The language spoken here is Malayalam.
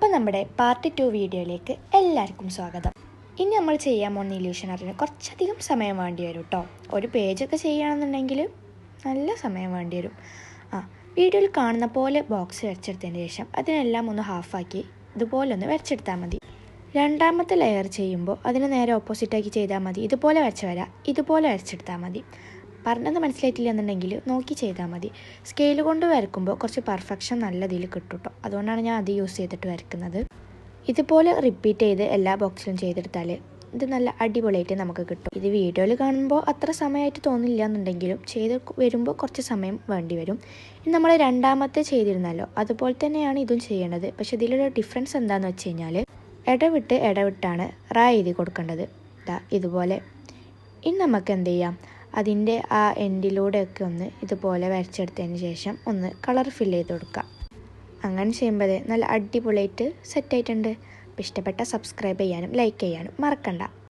അപ്പോൾ നമ്മുടെ പാർട്ട് 2 വീഡിയോയിലേക്ക് എല്ലാവർക്കും സ്വാഗതം. ഇനി നമ്മൾ ചെയ്യാൻ പോകുന്ന ഇല്യൂഷൻ ആർട്ടിന് കുറച്ചധികം സമയം വേണ്ടി വരും കേട്ടോ. ഒരു പേജൊക്കെ ചെയ്യുകയാണെന്നുണ്ടെങ്കിൽ നല്ല സമയം വേണ്ടി വരും. വീഡിയോയിൽ കാണുന്ന പോലെ ബോക്സ് വരച്ചെടുത്തതിന് ശേഷം അതിനെല്ലാം ഒന്ന് ഹാഫാക്കി ഇതുപോലെ ഒന്ന് വരച്ചെടുത്താൽ മതി. രണ്ടാമത്തെ ലെയർ ചെയ്യുമ്പോൾ അതിന് നേരെ ഓപ്പോസിറ്റാക്കി ചെയ്താൽ മതി. ഇതുപോലെ വരച്ച് വരാം, ഇതുപോലെ വരച്ചെടുത്താൽ മതി. പറഞ്ഞത് മനസ്സിലായിട്ടില്ല എന്നുണ്ടെങ്കിൽ നോക്കി ചെയ്താൽ മതി. സ്കെയിൽ കൊണ്ട് വരയ്ക്കുമ്പോൾ കുറച്ച് പെർഫെക്ഷൻ നല്ല ഇതിൽ കിട്ടും കേട്ടോ. അതുകൊണ്ടാണ് ഞാൻ അത് യൂസ് ചെയ്തിട്ട് വരയ്ക്കുന്നത്. ഇതുപോലെ റിപ്പീറ്റ് ചെയ്ത് എല്ലാ ബോക്സിലും ചെയ്തെടുത്താൽ ഇത് നല്ല അടിപൊളിയായിട്ട് നമുക്ക് കിട്ടും. ഇത് വീഡിയോയിൽ കാണുമ്പോൾ അത്ര സമയമായിട്ട് തോന്നില്ല എന്നുണ്ടെങ്കിലും ചെയ്ത് വരുമ്പോൾ കുറച്ച് സമയം വേണ്ടി വരും. ഇനി നമ്മൾ രണ്ടാമത്തെ ചെയ്തിരുന്നല്ലോ അതുപോലെ തന്നെയാണ് ഇതും ചെയ്യേണ്ടത്. പക്ഷെ ഇതിലൊരു ഡിഫറൻസ് എന്താണെന്ന് വെച്ച് കഴിഞ്ഞാൽ ഇടവിട്ടാണ് എഴുതി കൊടുക്കേണ്ടത്. ഇതുപോലെ. ഇനി നമുക്ക് എന്ത് ചെയ്യാം, അതിൻ്റെ ആ എൻഡിലൂടെയൊക്കെ ഒന്ന് ഇതുപോലെ വരച്ചെടുത്തതിന് ശേഷം ഒന്ന് കളർ ഫില്ല് ചെയ്ത് കൊടുക്കാം. അങ്ങനെ ചെയ്യുമ്പോൾ നല്ല അടിപൊളിയായിട്ട് സെറ്റായിട്ടുണ്ട്. അപ്പോൾ ഇഷ്ടപ്പെട്ട സബ്സ്ക്രൈബ് ചെയ്യാനും ലൈക്ക് ചെയ്യാനും മറക്കണ്ട.